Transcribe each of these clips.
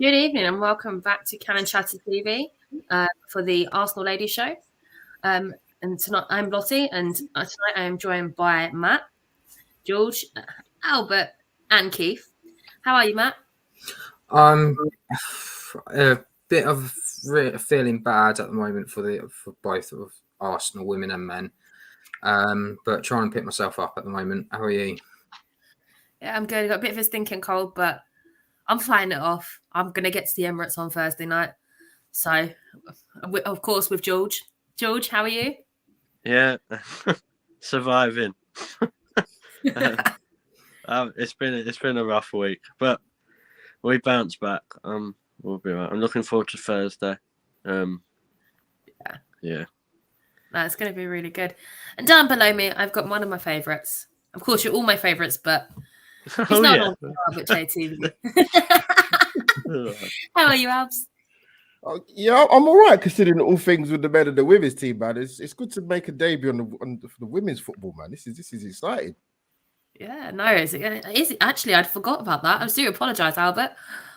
Good evening and welcome back to Can and Chatter TV for the Arsenal Ladies Show. And tonight I'm Lottie, and tonight I am joined by Matt, George, Albert, and Keith. How are you, Matt? I'm a bit of feeling bad at the moment for both of Arsenal women and men, but trying to pick myself up at the moment. How are you? Yeah, I'm good. I got a bit of a stinking cold, but I'm fighting it off. I'm going to get to the Emirates on Thursday night. So, of course, with George. George, how are you? Yeah, surviving. It's been a rough week, but we bounce back. We'll be right. I'm looking forward to Thursday. Yeah. No, it's going to be really good. And down below me, I've got one of my favourites. Of course, you're all my favourites, but it's not on Albert TV. How are you, Albs? Yeah, I'm all right considering all things with the men and the women's team, man. It's good to make a debut on the women's football, man. This is exciting. Yeah, no, is actually I'd forgot about that. I do apologise, Albert.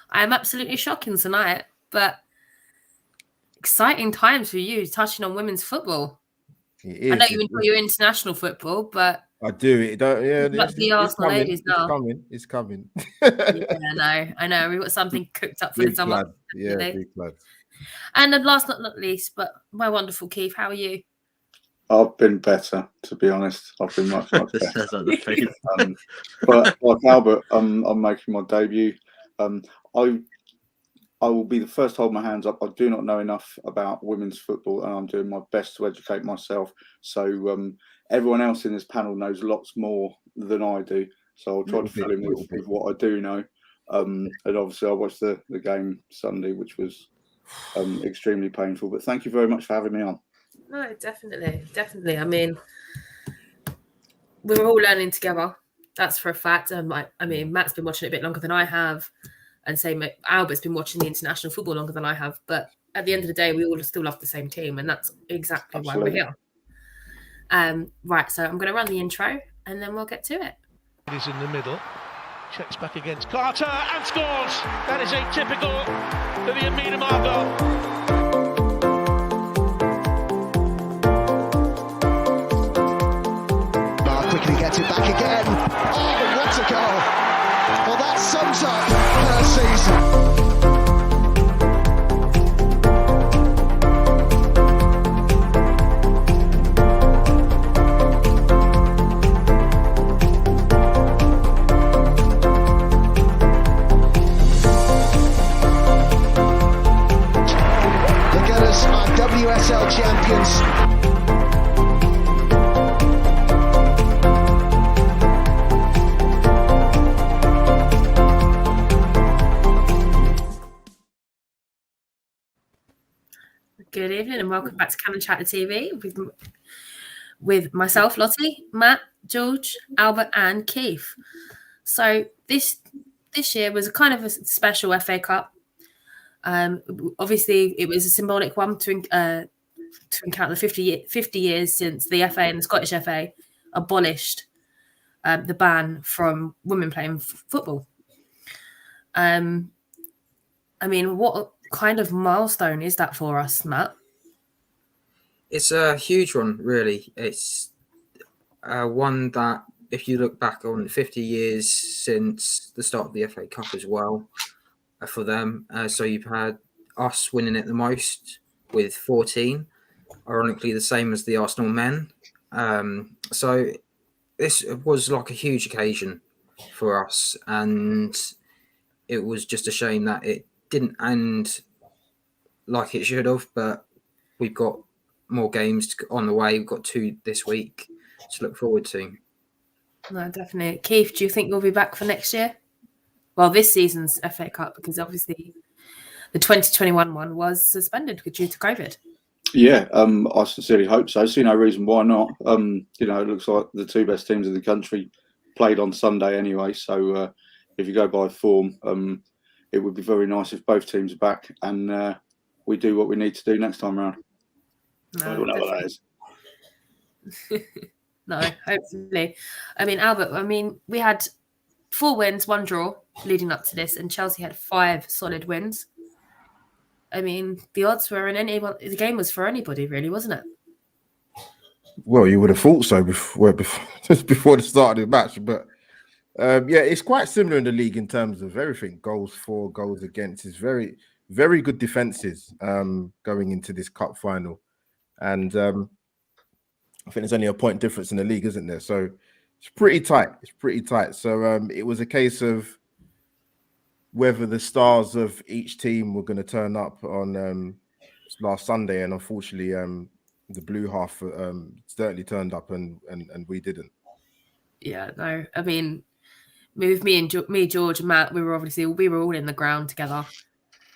I am absolutely shocking tonight, but exciting times for you touching on women's football. I know you enjoy your international football, but I do it. The Arsenal ladies now. It's coming. Yeah, I know. We've got something cooked up for the summer. Yeah, big lad. And then last but not least, but my wonderful Keith, how are you? I've been better, to be honest. I've been much better. But like Albert, I'm making my debut. I will be the first to hold my hands up. I do not know enough about women's football, and I'm doing my best to educate myself. So everyone else in this panel knows lots more than I do. So I'll try to fill in with what I do know. And obviously, I watched the game Sunday, which was extremely painful. But thank you very much for having me on. No, definitely. I mean, we're all learning together. That's for a fact. I mean, Matt's been watching it a bit longer than I have. And same, Albert's been watching the international football longer than I have. But at the end of the day, we all still love the same team. And that's exactly why we're here. Right, so I'm going to run the intro and then we'll get to it. He's in the middle. Checks back against Carter and scores. That is atypical for the Amina Margot. Quickly gets it back again. Oh, what a goal! Well, that sums up her season. The Gunners are WSL champions. Good evening and welcome back to Can and Chatter TV with myself, Lottie, Matt, George, Albert and Keith. So this year was a kind of a special FA Cup. Obviously, it was a symbolic one to encounter the 50 years since the FA and the Scottish FA abolished the ban from women playing football. I mean, what kind of milestone is that for us, Matt? It's a huge one, really. It's one that, if you look back on 50 years since the start of the FA Cup as well, for them. So you've had us winning it the most with 14, ironically the same as the Arsenal men. So this was like a huge occasion for us, and it was just a shame that it didn't end like it should have, but we've got more games on the way. We've got 2 this week to look forward to. No, definitely. Keith, do you think we'll be back for next year? Well, this season's FA Cup, because obviously the 2021 one was suspended due to COVID. Yeah, I sincerely hope so. I see no reason why not. It looks like the 2 best teams in the country played on Sunday anyway. So if you go by form, it would be very nice if both teams are back and we do what we need to do next time around. No, I don't know what that is. No, hopefully. I mean, Albert, we had 4 wins, 1 draw leading up to this, and Chelsea had 5 solid wins. I mean, the odds were in anyone. The game was for anybody, really, wasn't it? Well, you would have thought so before the start of the match, but yeah, it's quite similar in the league in terms of everything. Goals for, goals against. It's very, very good defenses going into this cup final, and I think there's only a point difference in the league, isn't there? So it's pretty tight. So it was a case of whether the stars of each team were going to turn up on last Sunday, and unfortunately, the blue half certainly turned up, and we didn't. Yeah, no, I mean, with me, George, and Matt, we were all in the ground together.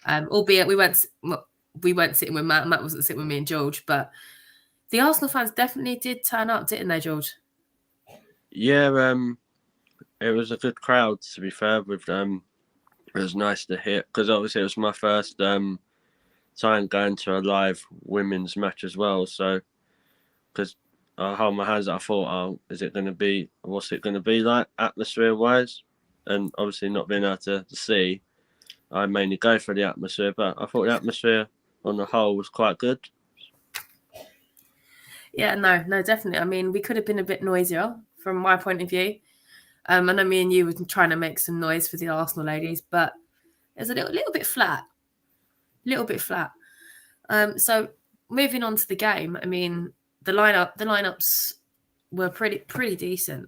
Albeit we weren't sitting with Matt. Matt wasn't sitting with me and George, but the Arsenal fans definitely did turn up, didn't they, George? Yeah, it was a good crowd, to be fair. With it was nice to hear, because obviously it was my first time going to a live women's match as well. So, because I held my hands, I thought, what's it going to be like atmosphere-wise? And obviously not being able to see, I mainly go for the atmosphere, but I thought the atmosphere on the whole was quite good. Yeah, no, definitely. I mean, we could have been a bit noisier from my point of view. I know me and you were trying to make some noise for the Arsenal ladies, but it was a little bit flat. So moving on to the game, I mean, the lineups were pretty decent.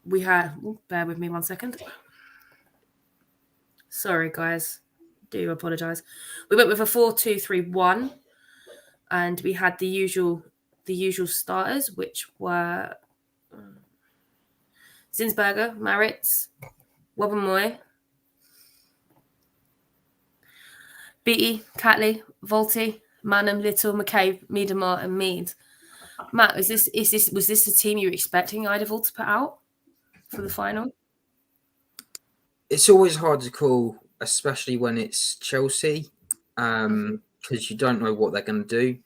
We had, bear with me 1 second. Sorry, guys, do apologise. We went with a 4-2-3-1, and we had the usual starters, which were Zinsberger, Maritz, Webber-Moy, Beattie, Catley, Volti, Manham, Little, McCabe, Miedemar, and Mead. Matt, was this the team you were expecting Eidevall to put out for the final? It's always hard to call, especially when it's Chelsea, because you don't know what they're going to do.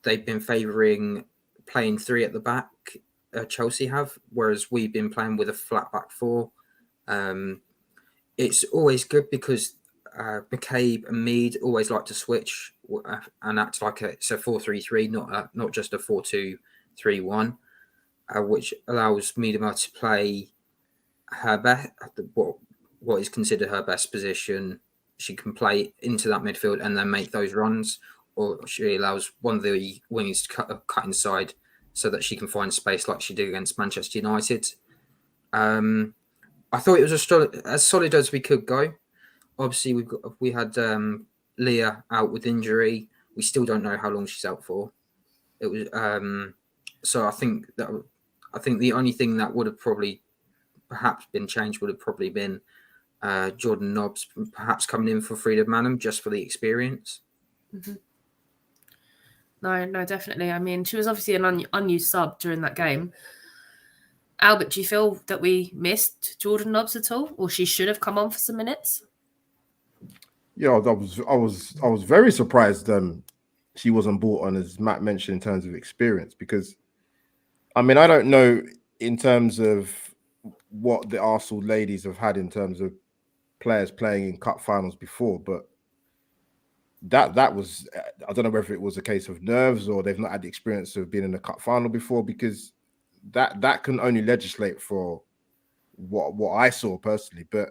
They've been favouring playing 3 at the back. Chelsea have, whereas we've been playing with a flat back 4. It's always good because McCabe and Mead always like to switch and act like it's a 4-3-3, not just a 4-2-3-1, which allows Miedemar to play her best, what is considered her best position. She can play into that midfield and then make those runs, or she allows one of the wings to cut inside so that she can find space like she did against Manchester United. I thought it was as solid as we could go. Obviously, we had Leah out with injury. We still don't know how long she's out for. It was so I think the only thing that would have probably perhaps been changed would have probably been Jordan Nobbs perhaps coming in for Frida Manham just for the experience. Mm-hmm. No, definitely. I mean, she was obviously an unused sub during that game. Albert, do you feel that we missed Jordan Nobbs at all, or she should have come on for some minutes? Yeah, I was very surprised she wasn't brought on, as Matt mentioned, in terms of experience, because I mean, I don't know in terms of what the Arsenal ladies have had in terms of players playing in cup finals before, but that was, I don't know whether it was a case of nerves or they've not had the experience of being in a cup final before, because that can only legislate for what I saw personally. But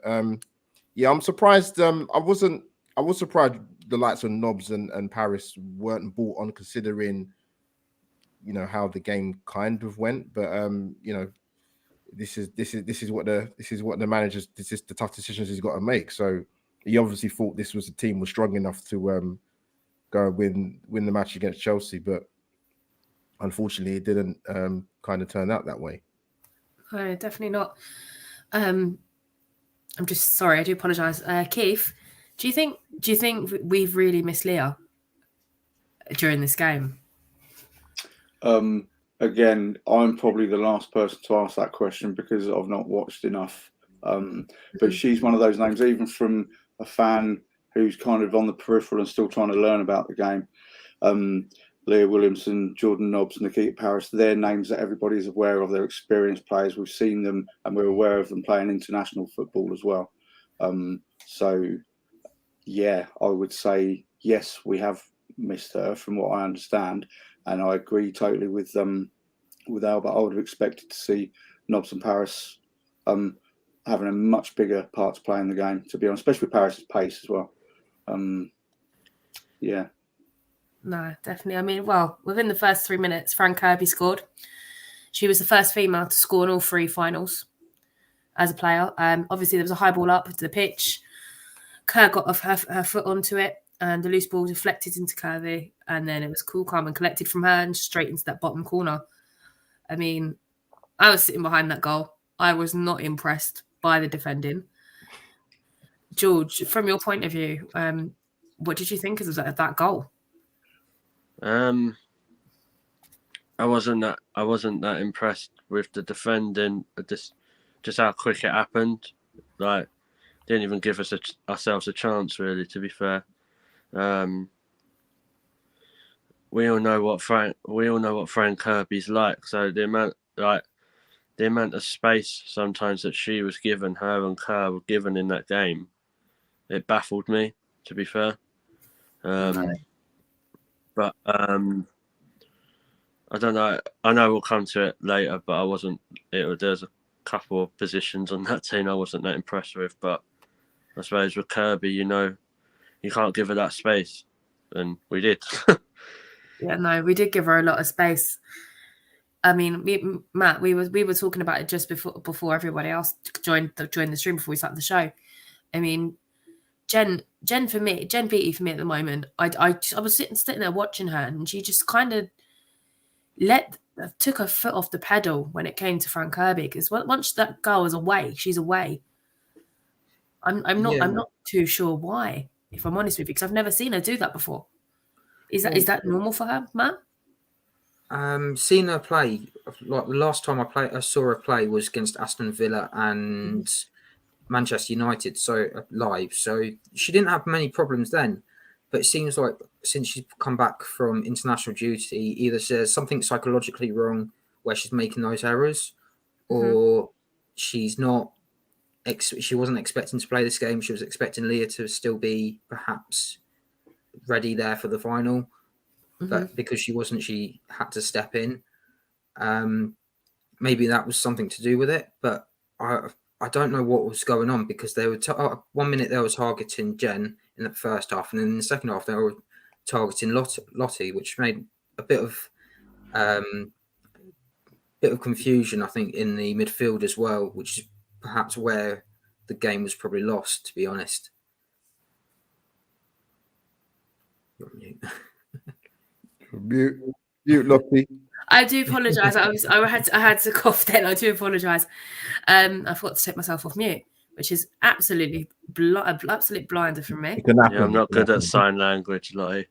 yeah, I'm surprised. I was surprised the likes of Nobbs and Paris weren't brought on, considering how the game kind of went. But this is what the managers, this is the tough decisions he's got to make. So he obviously thought this was a team was strong enough to go and win the match against Chelsea, but unfortunately it didn't kind of turn out that way. No, definitely not. I'm just sorry, I do apologise. Keith, do you think we've really missed Leah during this game? Again, I'm probably the last person to ask that question because I've not watched enough. But she's one of those names, even from a fan who's kind of on the peripheral and still trying to learn about the game. Leah Williamson, Jordan Nobbs, Nikita Parris, they're names that everybody's aware of. They're experienced players. We've seen them and we're aware of them playing international football as well. So, yeah, I would say, yes, we have missed her from what I understand. And I agree totally with Albert. I would have expected to see Nobbs and Parris having a much bigger part to play in the game, to be honest, especially with Paris's pace as well. Yeah. No, definitely. I mean, well, within the first 3 minutes, Fran Kirby scored. She was the first female to score in all 3 finals as a player. Obviously, there was a high ball up to the pitch. Kerr got her foot onto it, and the loose ball deflected into Kirby, and then it was cool, calm, and collected from her and straight into that bottom corner. I mean, I was sitting behind that goal. I was not impressed by the defending. George, from your point of view, what did you think of that goal? I wasn't that impressed with the defending. Just how quick it happened. Like, didn't even give ourselves a chance, really. To be fair, we all know what Fran Kirby's like. So the amount of space sometimes that she was given, her and Kerr were given in that game, it baffled me. To be fair. But I don't know. I know we'll come to it later, but there's a couple of positions on that team I wasn't that impressed with. But I suppose with Kirby, you can't give her that space, and we did. Yeah, no, we did give her a lot of space. I mean, Matt, we were talking about it just before everybody else joined the stream before we started the show. I mean, Jen Beattie for me at the moment, I was sitting there watching her, and she just kind of took her foot off the pedal when it came to Fran Kirby, because once that girl is away, she's away. I'm not too sure why, if I'm honest with you, because I've never seen her do that before. Is that normal for her, Matt? Seen her play, like the last time I saw her play was against Aston Villa and Manchester United, so live. So she didn't have many problems then, but it seems like since she's come back from international duty, either there's something psychologically wrong where she's making those errors, or she's not. She wasn't expecting to play this game. She was expecting Leah to still be perhaps ready there for the final, but because she wasn't, she had to step in. Maybe that was something to do with it, but I don't know what was going on, because they were 1 minute they were targeting Jen in the first half, and then in the second half they were targeting Lottie, which made a bit of confusion, I think, in the midfield as well, which is perhaps where the game was probably lost, to be honest. You're mute. Mute, Lottie. I do apologise. I had to cough then. I do apologise. I forgot to take myself off mute, which is absolute blinder from me. Yeah, I'm not good at sign language, Lottie.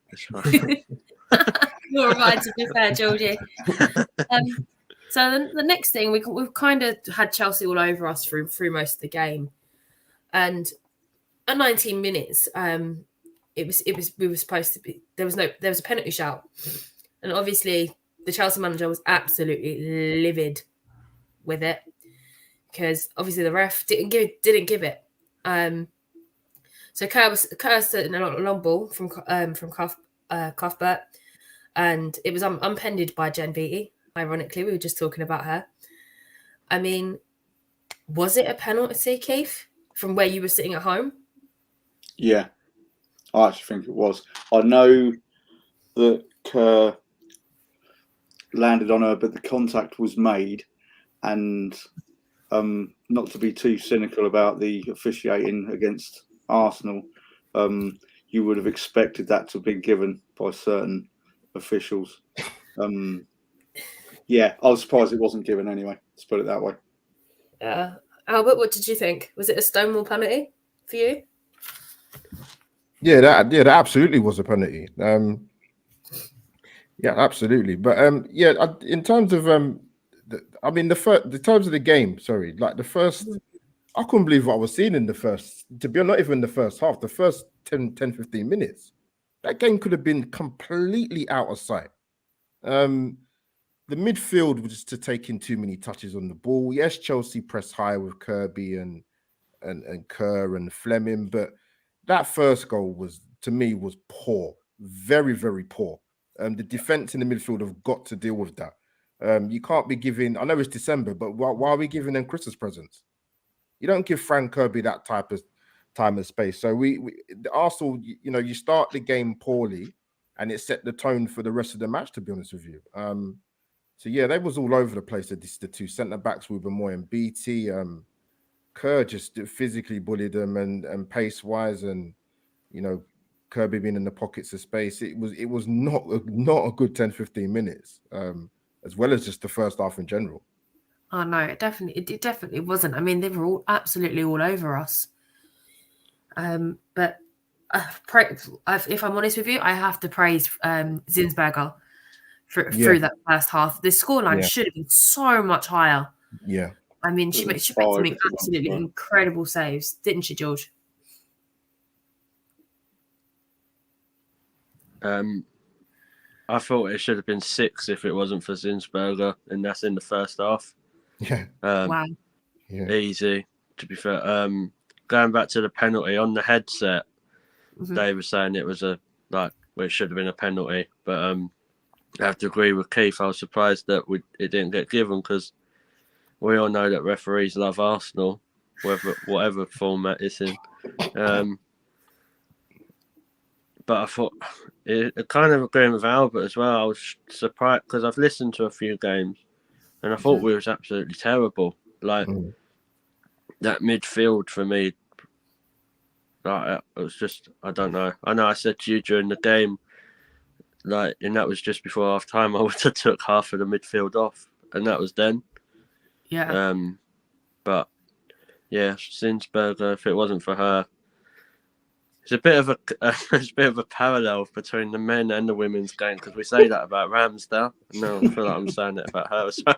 You're right, to be fair, Georgie. So the next thing, we've kind of had Chelsea all over us through most of the game, and at 19 minutes, we were supposed to be. There was a penalty shout, and obviously the Chelsea manager was absolutely livid with it, because obviously the ref didn't give it. So Kerr sitting a long ball from Cuthbert, and it was unpended by Jen Beattie. Ironically, we were just talking about her. I mean, was it a penalty, Keith, from where you were sitting at home? Yeah, I actually think it was. I know that Kerr landed on her, but the contact was made, and not to be too cynical about the officiating against Arsenal, you would have expected that to have been given by certain officials. Yeah, I was surprised it wasn't given anyway, let's put it that way. Yeah. Albert, what did you think? Was it a Stonewall penalty for you? Yeah, that absolutely was a penalty. Yeah, absolutely. But in terms of the terms of the game, sorry, like the first, I couldn't believe what I was seeing in the first, to be honest, not even the first half, the first 10, 15 minutes. That game could have been completely out of sight. The midfield was just to take in too many touches on the ball. Yes, Chelsea pressed high with Kirby and Kerr and Fleming, but that first goal was, to me, was poor. Very, very poor. The defense in the midfield have got to deal with that. You can't be giving, I know it's December, but why are we giving them Christmas presents? You don't give Frank Kirby that type of time and space. So the Arsenal, you start the game poorly and it set the tone for the rest of the match, to be honest with you. So yeah, they was all over the place. The two centre-backs, Ruben and BT. Kerr just physically bullied them and pace-wise, and Kirby being in the pockets of space. It was not a good 10-15 minutes, as well as just the first half in general. Oh no, it definitely wasn't. I mean, they were all absolutely all over us. But if I'm honest with you, I have to praise Zinsberger through that first half. The scoreline should have been so much higher. Yeah. I mean, she made some absolutely incredible saves, didn't she, George? I thought it should have been 6 if it wasn't for Zinsberger, and that's in the first half. Yeah. Wow. Yeah. Easy, to be fair. Going back to the penalty on the headset, they were saying it was it should have been a penalty, but I have to agree with Keith. I was surprised that it didn't get given, because we all know that referees love Arsenal, whatever format it's in. But I thought, kind of agreeing with Albert as well. I was surprised because I've listened to a few games, and I thought we was absolutely terrible. That midfield for me, it was just, I don't know. I know I said to you during the game, and that was just before half time, I would have took half of the midfield off, and that was then. Yeah. But yeah, Zinsberger, if it wasn't for her, it's a bit of a parallel between the men and the women's game, because we say that about Ramsdale. No, I feel like I'm saying it about her as well.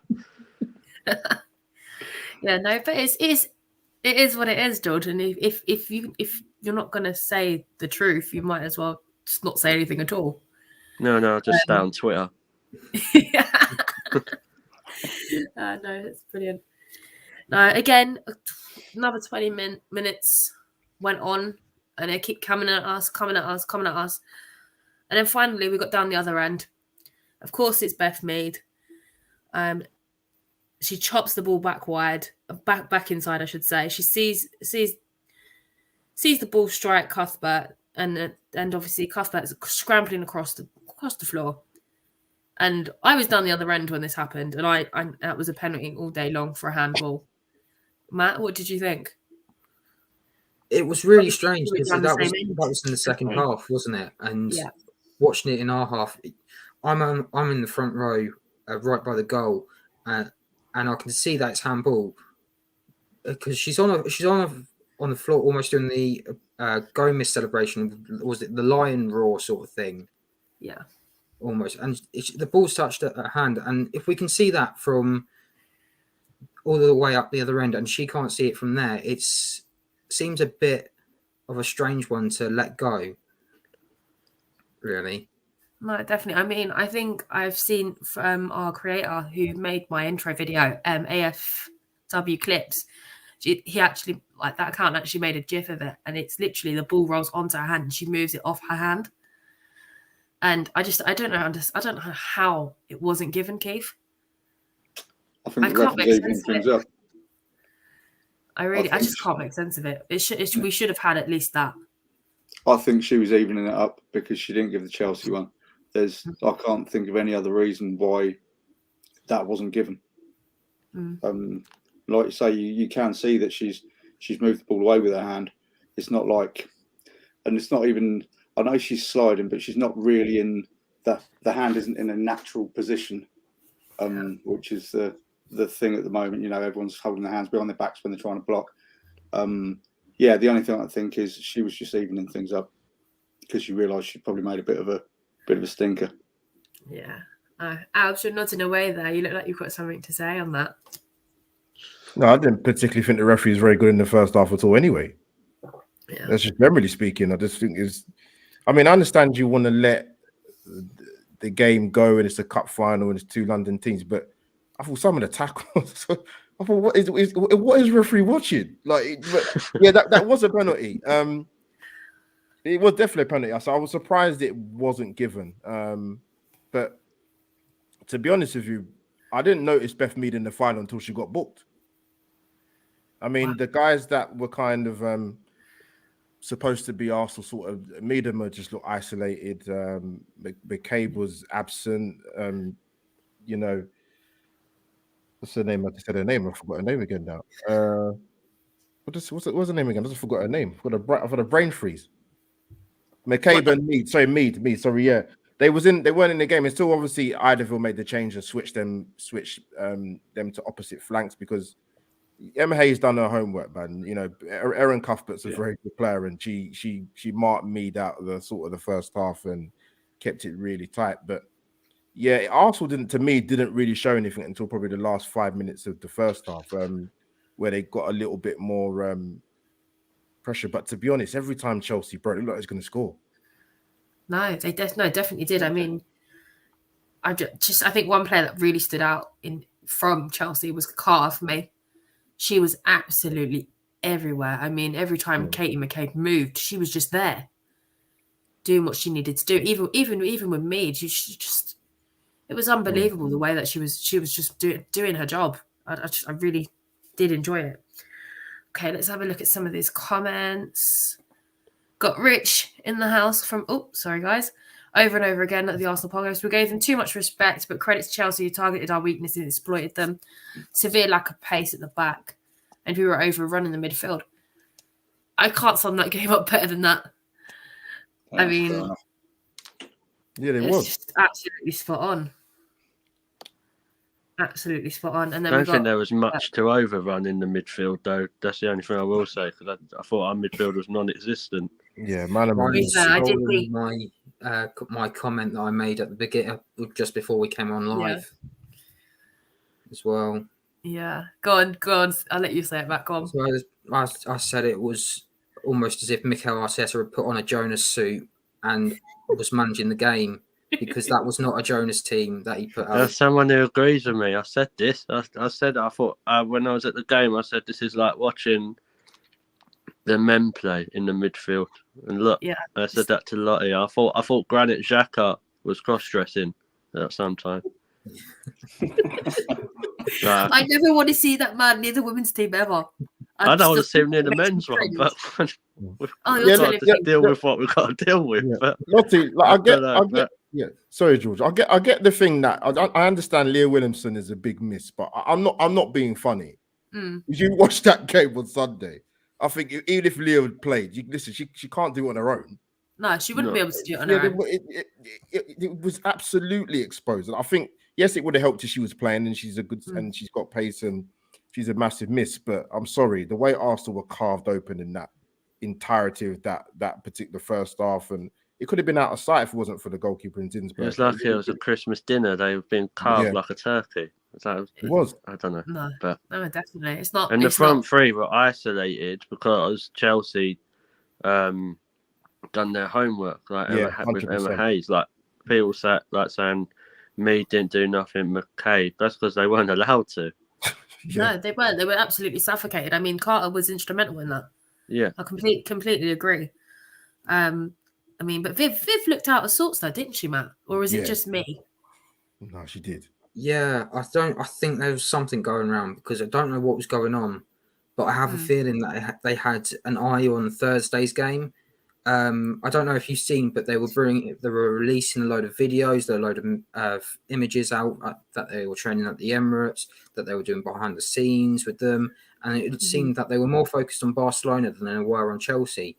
Yeah, no, but it is what it is, George. And if you're not going to say the truth, you might as well just not say anything at all. No, just stay on Twitter. Yeah. No, it's brilliant. Again, another 20 minutes went on, and they keep coming at us. And then finally, we got down the other end. Of course, it's Beth Mead. She chops the ball back wide, back inside, I should say. She sees the ball strike Cuthbert, and obviously Cuthbert's scrambling across the floor. And I was down the other end when this happened, and I that was a penalty all day long for a handball. Matt, what did you think? It was really strange, because that was in the second half, wasn't it? And watching it in our half, I'm in the front row, right by the goal, and I can see that it's handball, because she's on the floor, almost doing the Gomez celebration. Was it the lion roar sort of thing? Yeah, almost. And the ball's touched at her hand, and if we can see that from all the way up the other end, and she can't see it from there, it seems a bit of a strange one to let go. Really. No, definitely. I mean, I think I've seen from our creator who made my intro video, AFW Clips. He actually, that account actually made a GIF of it, and it's literally the ball rolls onto her hand and she moves it off her hand. And I don't know how it wasn't given, Keith. I think the referee's evening things up. I just can't make sense of it. We should have had at least that. I think she was evening it up because she didn't give the Chelsea one. I can't think of any other reason why that wasn't given. Like you say, you can see that she's moved the ball away with her hand. It's not like, and it's not even, I know she's sliding, but she's not really in the hand isn't in a natural position, which is the thing at the moment. Everyone's holding their hands behind their backs when they're trying to block. The only thing I think is she was just evening things up because she realised she probably made a bit of a stinker. Yeah. Albs, you're nodding away there. You look like you've got something to say on that. No, I didn't particularly think the referee was very good in the first half at all anyway. Yeah. That's just generally speaking. I just think I understand you want to let the game go and it's a cup final and it's 2 London teams. But I thought some of the tackles. I thought, what is referee watching? Like, yeah, that was a penalty. It was definitely a penalty. So I was surprised it wasn't given. But to be honest with you, I didn't notice Beth Mead in the final until she got booked. I mean, the guys that were kind of supposed to be Arsenal sort of Meadham just looked isolated. McCabe was absent. You know, what's her name? I just said her name. I forgot her name again now. What's her name again? I just forgot her name. I've got a brain freeze. McCabe and Mead. Sorry, Mead. Sorry, yeah. They weren't in the game. It's still obviously Iberville made the change and switched them to opposite flanks because Emma Hayes done her homework, man. You know, Erin Cuthbert's a very good player, and she marked Mead out of the sort of the first half and kept it really tight. But yeah, Arsenal didn't really show anything until probably the last 5 minutes of the first half, where they got a little bit more pressure. But to be honest, every time Chelsea broke, it looked like it was going to score. No, they definitely did. I mean, I think one player that really stood out from Chelsea was Carter for me. She was absolutely everywhere. I mean, every time Katie McCabe moved, she was just there, doing what she needed to do. Even with Mead, it was unbelievable the way that she was just doing her job. I really did enjoy it. Okay, let's have a look at some of these comments. Got Rich in the house from, sorry guys, over and over again at the Arsenal podcast. We gave them too much respect, but credit to Chelsea who targeted our weaknesses and exploited them. Severe lack of pace at the back, and we were overrun in the midfield. I can't sum that game up better than that. I mean, yeah, it was was just absolutely spot on. Absolutely spot on. And then I don't think there was much to overrun in the midfield, though. That's the only thing I will say, because I thought our midfield was non-existent. Yeah, man. I did think my comment that I made at the beginning, just before we came on live, as well. Yeah, go on. I'll let you say it back on. So I said it was almost as if Mikel Arteta had put on a Jonas suit and was managing the game, because that was not a Jonas team that he put out. There's someone who agrees with me. I said this. I thought when I was at the game, I said this is like watching the men play in the midfield. And look, I said that to Lottie. I thought Granit Xhaka was cross-dressing at some time. I never want to see that man near the women's team ever. I don't want to see him near the men's one, but we've got to deal with what we've got to deal with. Yeah. But Lottie, yeah. Sorry, George. I get the thing that I understand. Leah Williamson is a big miss, but I'm not being funny. If you watch that game on Sunday, I think even if Leah had played, she can't do it on her own. No, she wouldn't be able to do it on her own. It was absolutely exposed. And I think, yes, it would have helped if she was playing, and she's a good and she's got pace and she's a massive miss. But I'm sorry, the way Arsenal were carved open in that entirety of that particular first half, and it could have been out of sight if it wasn't for the goalkeeper in Dinsburg. It was like it was a Christmas dinner. They've been carved like a turkey. It was. I don't know. No, definitely. It's not. And the front three were isolated because Chelsea done their homework. Like with Emma Hayes. Like people sat like saying Mead didn't do nothing, McCabe. That's because they weren't allowed to. No, they weren't. They were absolutely suffocated. I mean, Carter was instrumental in that. Yeah. I completely agree. I mean, but Viv looked out of sorts though, didn't she, Matt? Or is it just me? No, she did. Yeah, I think there was something going around, because I don't know what was going on, but I have a feeling that they had an eye on Thursday's game. I don't know if you've seen, but they were releasing a load of videos, a load of images out that they were training at the Emirates, that they were doing behind the scenes with them, and it seemed that they were more focused on Barcelona than they were on Chelsea.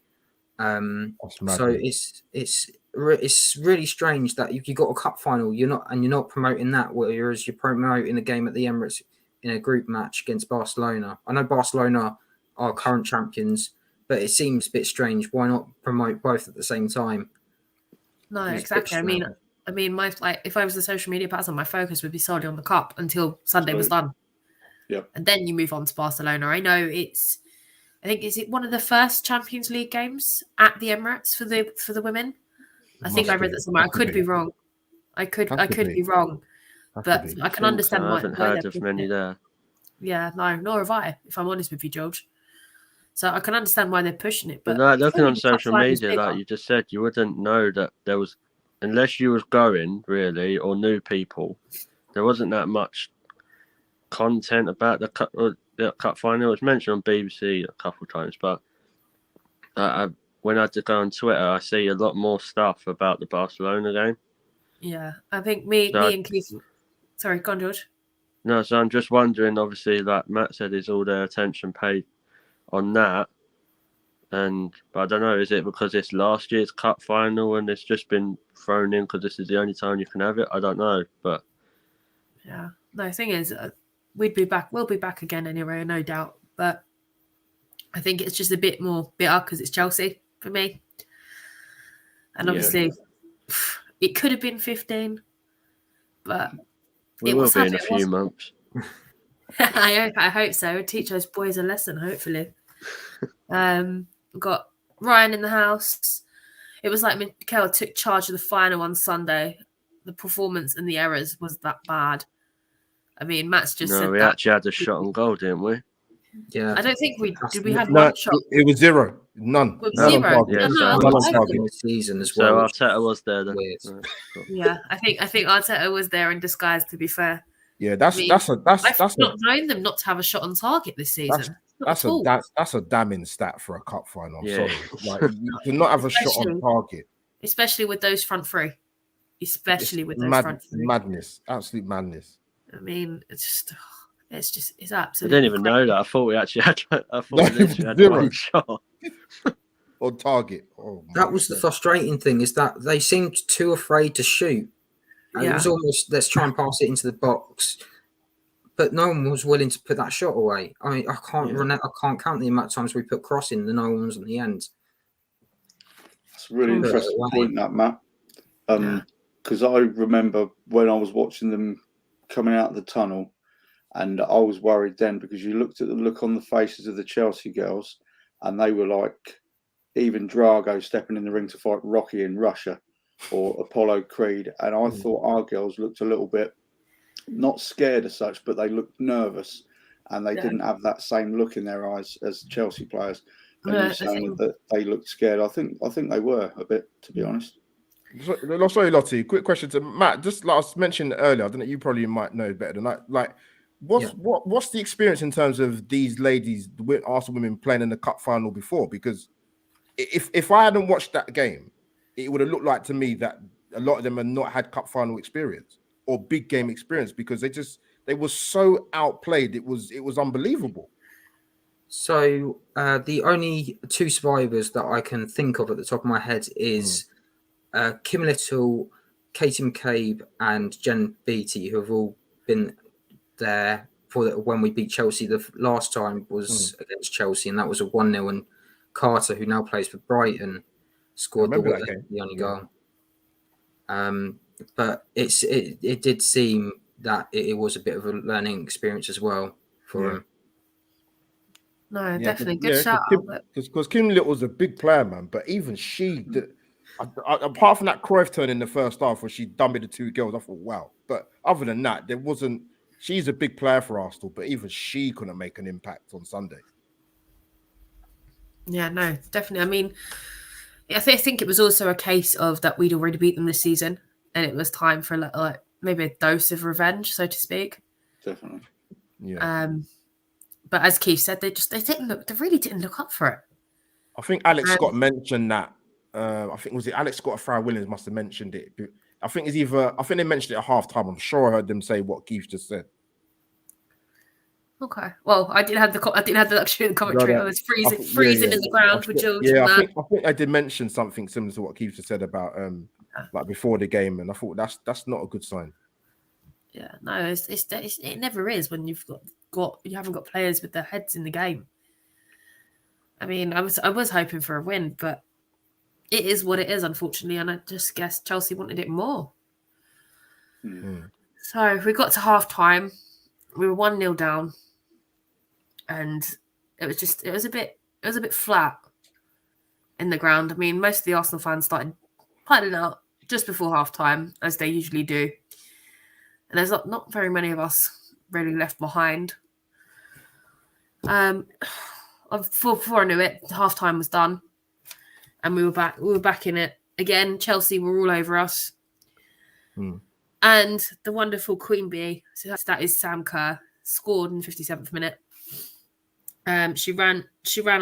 So it's really strange that you got a cup final, you're not promoting that, whereas you're promoting a game at the Emirates in a group match against Barcelona. I know Barcelona are current champions, but it seems a bit strange. Why not promote both at the same time? No, exactly. I mean, if I was a social media person, my focus would be solely on the cup until Sunday was done. Yeah, and then you move on to Barcelona. I know I think is it one of the first Champions League games at the Emirates for the women? I think I read that somewhere. I could be wrong. I could be wrong, but I can understand I why. haven't why heard they're of many pushing it. there. Yeah, no, nor have I. If I'm honest with you, George. So I can understand why they're pushing it. But But looking surely on the cup social final's media, bigger. like you just said, you wouldn't know that there was, unless you was going really or knew people, there wasn't that much content about the cup final. It was mentioned on BBC a couple of times, but when I had to go on Twitter, I see a lot more stuff about the Barcelona game. Yeah, I think me and Keith. Sorry, go on, George. No, so I'm just wondering. Obviously, like Matt said, is all their attention paid on that? But I don't know. Is it because it's last year's cup final and it's just been thrown in because this is the only time you can have it? I don't know, but yeah. No, the thing is, we'd be back. We'll be back again anyway, no doubt. But I think it's just a bit more bitter because it's Chelsea for me, and obviously it could have been 15, but we will be in a few months. I hope so. Teach those boys a lesson, hopefully. We've got Ryan in the house. It was like Mikel took charge of the final on Sunday. The performance and the errors was that bad. I mean, Matt's just said we that. actually had a shot on goal, didn't we? Yeah. I don't think we did. We had No, one shot. it was zero. None. It was None on zero. target. Yeah, No, None on I target. in the season as So well. Arteta was there then. Weird. Yeah, I think Arteta was there in disguise. To be fair, Yeah, that's I've not known them not to have a shot on target this season. that's a damning stat for a cup final. I'm Yeah. sorry, like you do not have a shot on target, especially with those front three. Madness, absolute madness. I mean, it's I absolutely. didn't even know that. I thought we actually had. I thought we literally had Zero. one shot on target. Oh, that was the frustrating thing, is that they seemed too afraid to shoot. And it was almost, let's try and pass it into the box, but no one was willing to put that shot away. I mean, I can't count the amount of times we put cross in the no ones in the end. It's a really interesting point, that, Matt. Because I remember when I was watching them coming out of the tunnel, and I was worried then because you looked at the look on the faces of the Chelsea girls, and they were like, even Drago stepping in the ring to fight Rocky in Russia or Apollo Creed. And I thought our girls looked a little bit, not scared as such, but they looked nervous, and they didn't have that same look in their eyes as Chelsea players. And you're saying that they looked scared. I think they were a bit, to be honest. Sorry, Lottie. Quick question to Matt. Just like I was mentioned earlier, I don't know. You probably might know better than I. Like, what's the experience in terms of these ladies, the Arsenal women, playing in the cup final before? Because if I hadn't watched that game, it would have looked like to me that a lot of them had not had cup final experience or big game experience, because they were so outplayed. It was unbelievable. So the only two survivors that I can think of at the top of my head is Kim Little, Katie McCabe, and Jen Beattie, who have all been there for when we beat Chelsea. The last time was against Chelsea, and that was a 1-0. And Carter, who now plays for Brighton, scored the only goal. But it did seem that it was a bit of a learning experience as well for him. No, definitely good shout. Because Kim Little's a big player, man. But even she, apart from that Cruyff turn in the first half where she dumped the two girls, I thought, wow. But other than that, there wasn't. She's a big player for Arsenal, but even she couldn't make an impact on Sunday. Yeah, no, definitely. I mean, I think it was also a case of that we'd already beat them this season, and it was time for like maybe a dose of revenge, so to speak. Definitely. Yeah. But as Keith said, they really didn't look up for it. I think Alex Scott mentioned that. I think was it Alex Scott or Farrah Williams must have mentioned it. I think they mentioned it at halftime. I'm sure I heard them say what Keith just said. Okay. Well, I didn't have the luxury of the commentary. I was freezing in the ground with George. Yeah, I think I did mention something similar to what Keith just said about like before the game, and I thought that's not a good sign. Yeah, no, it never is when you haven't got players with their heads in the game. I mean, I was hoping for a win, but it is what it is, unfortunately, and I just guess Chelsea wanted it more. So we got to half time. We were 1-0 down, and it was a bit flat in the ground. I mean, most of the Arsenal fans started piling out just before half time, as they usually do. And there's not very many of us really left behind. Before I knew it, half time was done, and we were back in it again. Chelsea were all over us. And the wonderful Queen Bee, so that is Sam Kerr, scored in the 57th minute. She ran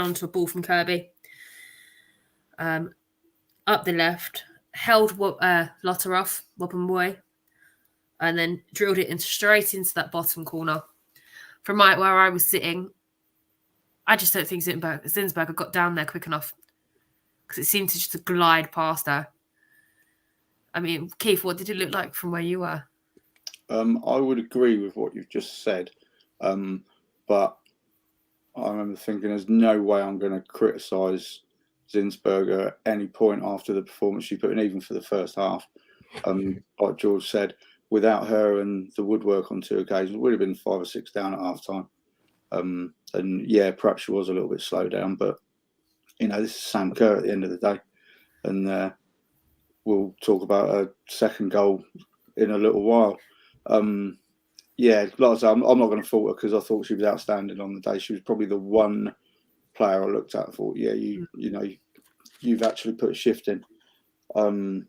onto a ball from Kirby, up the left, held Lotta off, Wobben Boy, and then drilled it straight into that bottom corner. From where I was sitting, I just don't think Zinsberger got down there quick enough, because it seemed to just glide past her. I mean, Keith, what did it look like from where you were? I would agree with what you've just said, but I remember thinking there's no way I'm going to criticise Zinsberger at any point after the performance she put in, even for the first half. Like George said, without her and the woodwork on 2 occasions, it would have been 5 or 6 down at half time. And yeah, perhaps she was a little bit slow down, but this is Sam Kerr at the end of the day. And we'll talk about a second goal in a little while. Yeah, like I say, I'm not going to fault her because I thought she was outstanding on the day. She was probably the one player I looked at and thought, yeah, you've actually put a shift in. But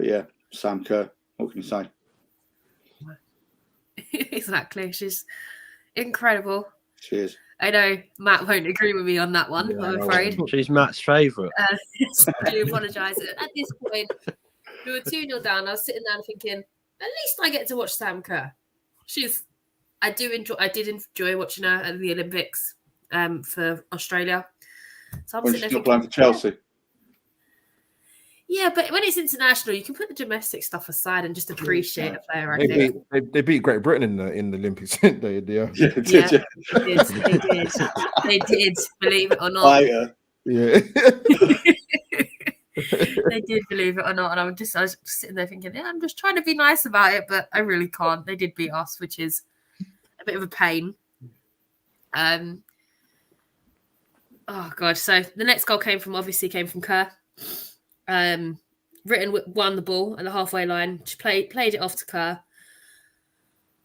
yeah, Sam Kerr, what can you say? Exactly. She's incredible. She is. I know Matt won't agree with me on that one, Yeah, I'm afraid. She's Matt's favourite. I do apologise. At this point, we were 2-0 down. I was sitting there thinking, at least I get to watch Sam Kerr. I did enjoy watching her at the Olympics for Australia. So I'm When sitting she's there not playing for Chelsea. yeah, but when it's international, you can put the domestic stuff aside and just appreciate a player. I They think. beat Great Britain in the Olympics. Yeah, They did. They did, believe it or not. Yeah. They did, believe it or not. And I was just sitting there thinking, yeah, I'm just trying to be nice about it, but I really can't. They did beat us, which is a bit of a pain. Oh god. So the next goal came from Kerr. Britain won the ball at the halfway line. She played it off to Kerr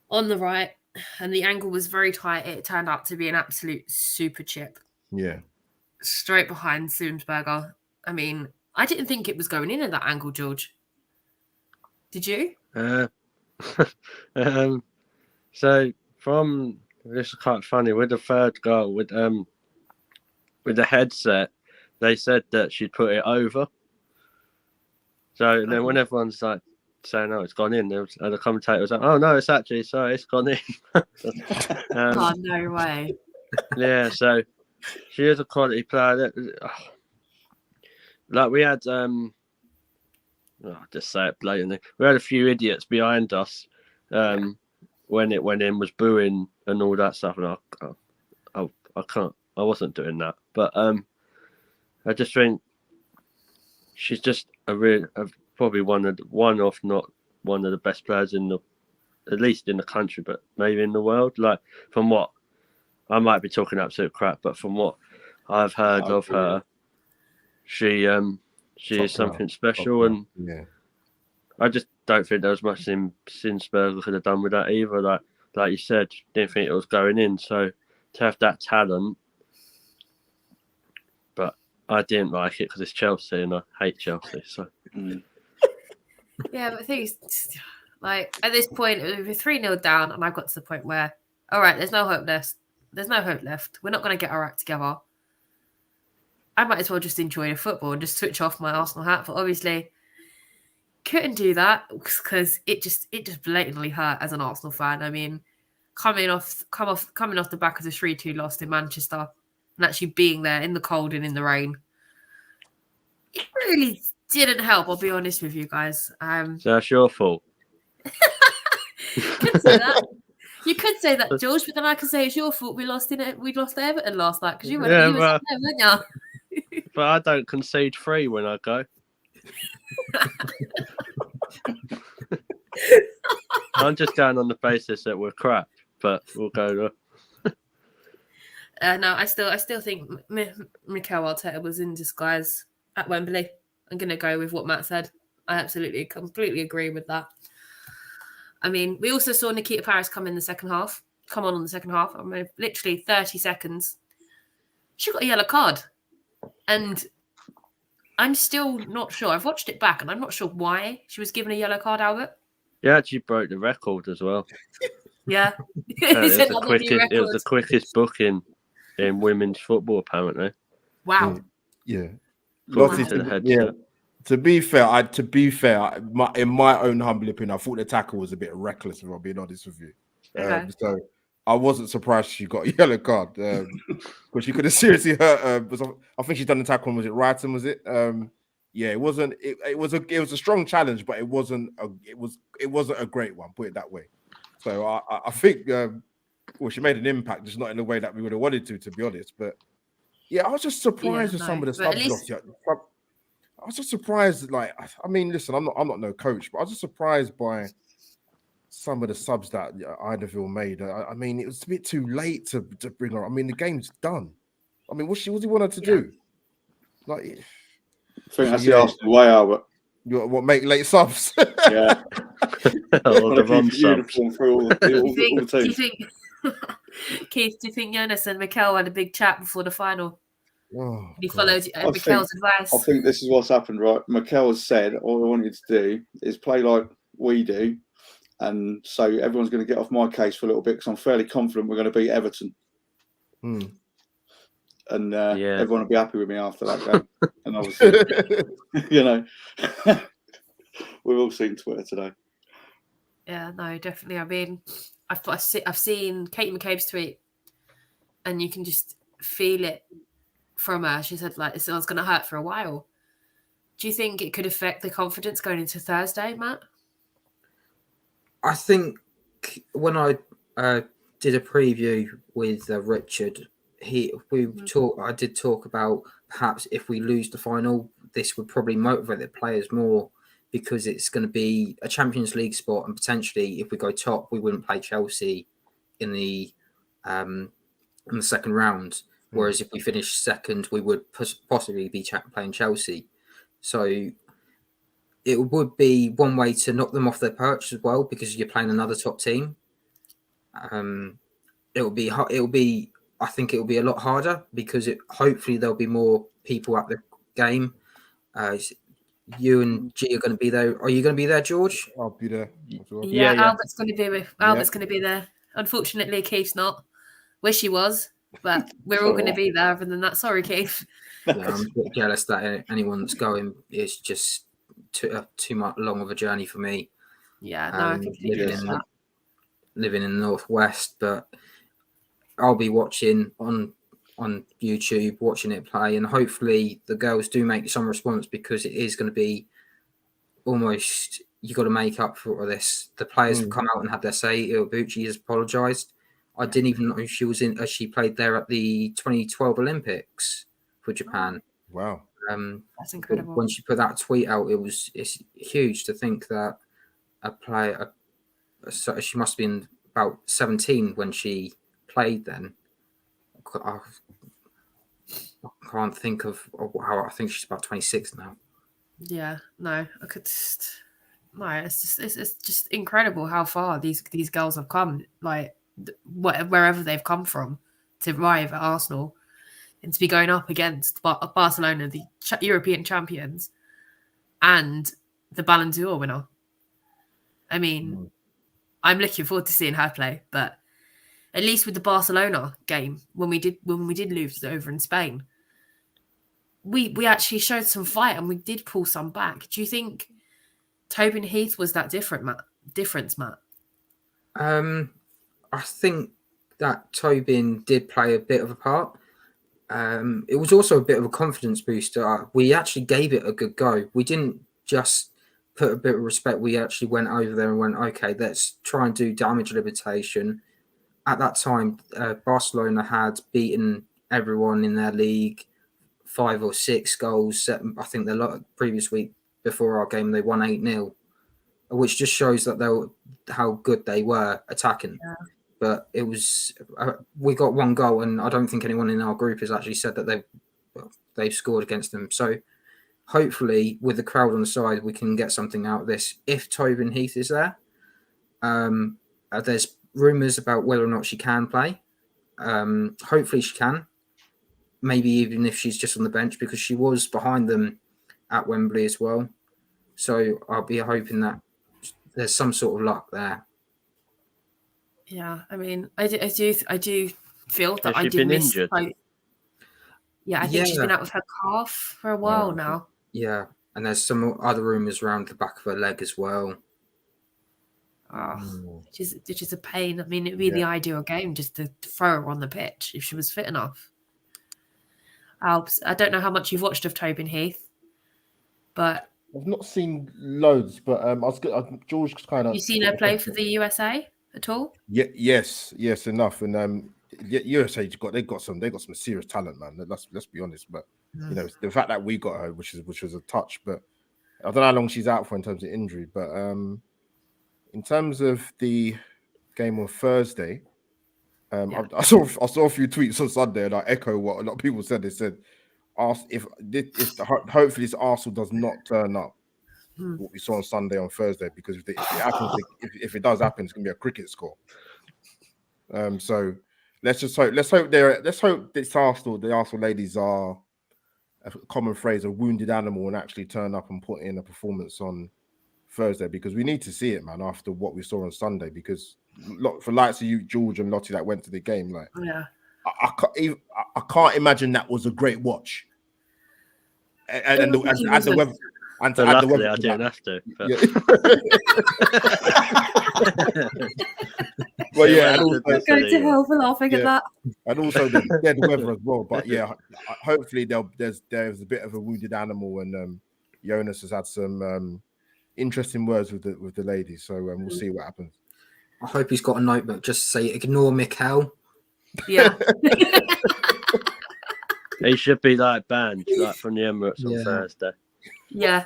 on the right, and the angle was very tight. It turned out to be an absolute super chip. Yeah. Straight behind Zinsberger. I mean, I didn't think it was going in at that angle, George. Did you? So this is quite funny with the third goal with the headset, they said that she'd put it over. So then when everyone's like saying, "Oh, it's gone in," and the commentator was like, "Oh no, it's gone in." Oh no way! Yeah, so she is a quality player. Like we had, I'll just say it blatantly. We had a few idiots behind us when it went in, was booing and all that stuff, and I wasn't doing that. But I just think she's just probably one of not one of the best players at least in the country, but maybe in the world. Like from what I might be talking absolute crap, but from what I've heard of her, she is something special, and I just don't think there was much Zinsberger could have done with that either. Like you said, didn't think it was going in. So to have that talent, but I didn't like it because it's Chelsea and I hate Chelsea. So yeah, but the thing is, like at this point, we were 3-0 down, and I got to the point where, all right, there's no hope left. There's no hope left. We're not going to get our act together. I might as well just enjoy the football and just switch off my Arsenal hat. But obviously, couldn't do that because it just blatantly hurt as an Arsenal fan. I mean, coming off the back of the 3-2 loss in Manchester and actually being there in the cold and in the rain, it really didn't help. I'll be honest with you guys. So that's your fault. Could say that. You could say that, George, but then I could say it's your fault. We lost to Everton last night because you were there, weren't you? But I don't concede 3 when I go. I'm just going on the basis that we're crap, but we'll go there. No, I still think Mikel Arteta was in disguise at Wembley. I'm going to go with what Matt said. I absolutely, completely agree with that. I mean, we also saw Nikita Paris come on in the second half. I mean, literally 30 seconds. She got a yellow card. And I'm still not sure. I've watched it back and I'm not sure why she was given a yellow card, Albert. Yeah, she broke the record as well. Yeah. It was the quickest booking in women's football, apparently. Wow. Yeah. Lottie to the head. Yeah. To be fair, in my own humble opinion, I thought the tackle was a bit reckless, if I'm being honest with you. Okay. So I wasn't surprised she got a yellow card because she could have seriously hurt. I think she's done the tackle. Was it Wrighton? Was it? Yeah, it wasn't. It was a strong challenge, but it wasn't a great one. Put it that way. So I think she made an impact, just not in the way that we would have wanted to be honest. But yeah, I was just surprised with some of the subs. I was just surprised. Like, I mean, listen, I'm not no coach, but I was just surprised by some of the subs that Idaville made. I mean, it was a bit too late to bring her. I mean, the game's done. I mean, what's he want her to do? Like, I think that's the Arsenal way, Albert. What make late subs? Yeah. The wrong subs. Do you think, Keith? Do you think Jonas and Mikel had a big chat before the final? Oh, he followed Mikel's advice. I think this is what's happened, right? Mikel has said all I want you to do is play like we do, and so everyone's going to get off my case for a little bit because I'm fairly confident we're going to beat Everton. And everyone will be happy with me after that game. And obviously, we've all seen Twitter today. Yeah, no, definitely. I mean, I've seen Katie McCabe's tweet, and you can just feel it from her. She said, like, it's going to hurt for a while. Do you think it could affect the confidence going into Thursday, Matt? I think when I did a preview with Richard, I did talk about perhaps if we lose the final, this would probably motivate the players more because it's going to be a Champions League spot, and potentially if we go top, we wouldn't play Chelsea in the second round. Whereas if we finish second, we would possibly be playing Chelsea. So it would be one way to knock them off their perch as well, because you're playing another top team. It will be. I think it will be a lot harder because hopefully there'll be more people at the game. You and G are going to be there. Are you going to be there, George? I'll be there. Yeah, Albert's going to be Albert's going to be there. Unfortunately, Keith's not. Wish he was. But we're all going to be there. Other than that, sorry, Keith. Yeah, I'm a bit jealous that anyone that's going is just too much long of a journey for me. Yeah, no, I completely living in the northwest, but I'll be watching on YouTube, watching it play, and hopefully the girls do make some response because it is going to be almost you got to make up for this. The players have come out and had their say. Iwabuchi has apologised. I didn't even know she was in. She played there at the 2012 Olympics for Japan. Wow, that's incredible. When she put that tweet out, it's huge to think that a player. So she must have been about 17 when she played. Then I can't think of how. I think she's about 26 now. Yeah, no, I could. No, it's just incredible how far these girls have come. Like. Wherever they've come from to arrive at Arsenal and to be going up against Barcelona, the European champions, and the Ballon d'Or winner. I mean, I'm looking forward to seeing her play, but at least with the Barcelona game, when we did lose over in Spain, we actually showed some fight and we did pull some back. Do you think Tobin Heath was that difference, Matt? I think that Tobin did play a bit of a part. It was also a bit of a confidence booster. We actually gave it a good go. We didn't just put a bit of respect. We actually went over there and went, okay, let's try and do damage limitation. At that time, Barcelona had beaten everyone in their league, 5 or 6 goals. I think the previous week before our game, they won 8-0, which just shows that how good they were attacking. Yeah. But it was we got 1 goal, and I don't think anyone in our group has actually said that they've scored against them. So hopefully with the crowd on the side, we can get something out of this. If Tobin Heath is there, there's rumours about whether or not she can play. Hopefully she can. Maybe even if she's just on the bench, because she was behind them at Wembley as well. So I'll be hoping that there's some sort of luck there. Yeah, I mean, I do feel that Has I she do been miss. injured? Yeah, I think she's been out with her calf for a while now. Yeah, and there's some other rumours around the back of her leg as well. Which is a pain. I mean, it'd be the ideal game just to throw her on the pitch if she was fit enough. Alps, I don't know how much you've watched of Tobin Heath, but I've not seen loads, but George kind of. You seen her play for the USA at all? Yeah, yes, enough. And USA they got some serious talent, man. Let's be honest. But you know, the fact that we got her, which was a touch, but I don't know how long she's out for in terms of injury. But in terms of the game on Thursday, I saw a few tweets on Sunday, and I echo what a lot of people said. They said, hopefully this Arsenal does not turn up what we saw on Sunday on Thursday, because if it happens, if it does happen, it's gonna be a cricket score. So let's hope this Arsenal, the Arsenal ladies are, a common phrase, a wounded animal, and actually turn up and put in a performance on Thursday, because we need to see it, man, after what we saw on Sunday. Because for likes of you, George and Lottie, that went to the game, like, I can't imagine that was a great watch. And the weather. And but luckily, I didn't have to. But... Well, yeah, and also, go to hell for laughing at that. And also the weather as well. But yeah, hopefully there's a bit of a wounded animal, and Jonas has had some interesting words with the ladies. So we'll see what happens. I hope he's got a notebook just to say, ignore Mikel. Yeah. He should be like banned, like from the Emirates on Thursday. Yeah,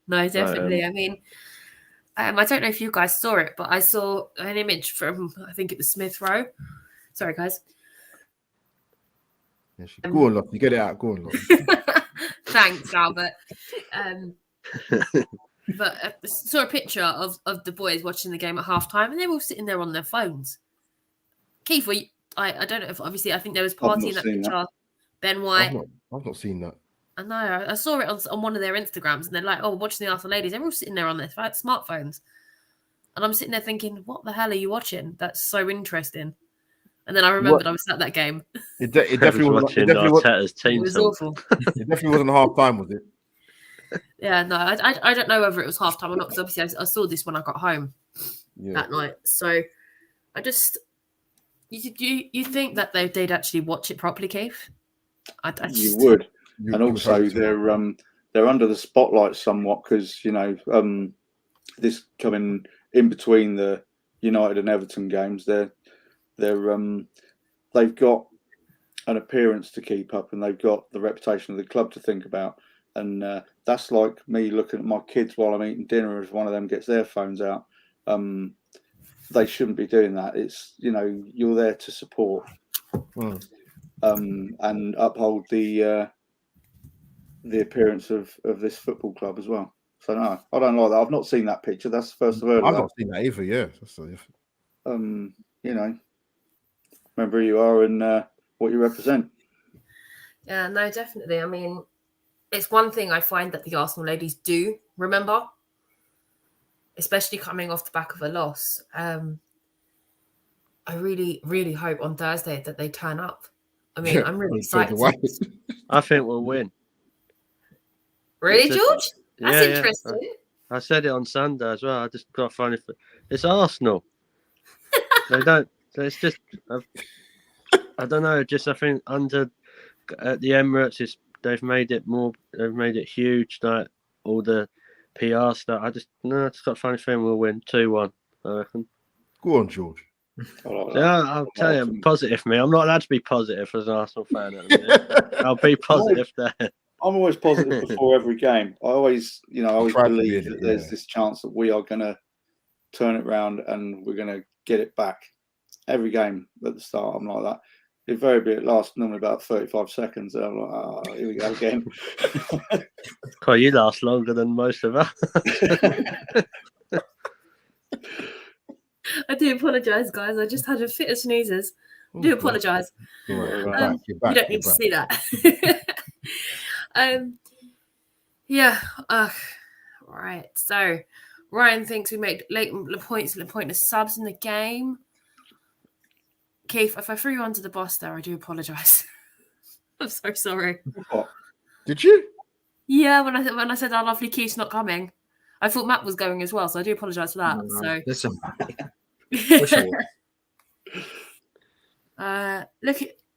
no, definitely. I mean, I don't know if you guys saw it, but I saw an image from, I think it was Smith Rowe. Sorry, guys. Go on, Lottie. Get it out. Go on, Lottie. Thanks, Albert. But I saw a picture of the boys watching the game at halftime, and they were all sitting there on their phones. Keith, I don't know if, obviously, I think there was party in that picture. Ben White. I've not seen that. I know. I saw it on one of their Instagrams, and they're like, "Oh, watching the Arsenal ladies." They're all sitting there on their smartphones, and I'm sitting there thinking, "What the hell are you watching? That's so interesting." And then I remembered I was at that game. It definitely was watching Arteta's team. It was awful. It definitely wasn't half time, was it? Yeah, no, I don't know whether it was half time or not, because obviously I saw this when I got home that night. So I just, you think that they'd actually watch it properly, Keith? You would. And also, they're under the spotlight somewhat, because this coming in between the United and Everton games, they've got an appearance to keep up, and they've got the reputation of the club to think about, and that's like me looking at my kids while I'm eating dinner. If one of them gets their phones out, they shouldn't be doing that. It's you're there to support and uphold the appearance of this football club as well. So no, I don't like that. I've not seen that picture. That's the first I've heard of I've not seen that either. Yeah. Remember who you are and what you represent. Yeah, no, definitely. I mean, it's one thing I find that the Arsenal ladies do remember, especially coming off the back of a loss. I really, really hope on Thursday that they turn up. I mean, I'm really excited. I think we'll win. Really, George? That's interesting. I said it on Sunday as well. I just got to find it. It's Arsenal. They don't. So it's just. I don't know. Just I think at the Emirates, they've made it more. They've made it huge. Like all the PR stuff. I just got to find a feeling we'll win 2-1. I reckon. Go on, George. I'll tell you, I'm positive. I'm not allowed to be positive as an Arsenal fan at the minute. I'll be positive there. I'm always positive before every game. I always believe that there's this chance that we are going to turn it around and we're going to get it back. Every game at the start, I'm like that. Invariably, it lasts normally about 35 seconds. And I'm like, oh, here we go again. Quite, you last longer than most of us. I do apologise, guys. I just had a fit of sneezes. I do apologise. You're You back, don't need to see that. Yeah. Right. So Ryan thinks we made late points at the point of subs in the game. Keith, if I threw you under the bus there, I do apologise. I'm so sorry. What? Did you? Yeah, when I said our lovely Keith's not coming, I thought Matt was going as well, so I do apologise for that. No, listen.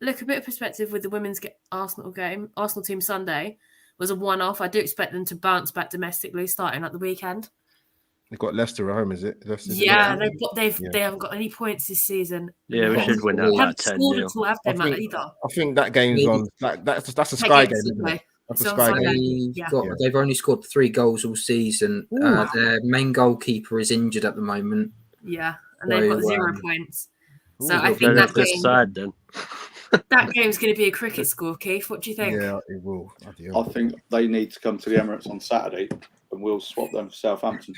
Look a bit of perspective with the women's Arsenal team Sunday was a one-off. I do expect them to bounce back domestically starting at the weekend. They've got Leicester at home, is it? They haven't got any points this season. Yeah, we should win that. They haven't scored at all, have they, Matt, either? I think that game's on. That's a Sky game, isn't it? That's a Sky game. They've only scored 3 goals all season. Their main goalkeeper is injured at the moment. Yeah, and they've got 0 points. So I think that game's going to be a cricket score, Keith. What do you think? Yeah, it will. I think they need to come to the Emirates on Saturday and we'll swap them for Southampton.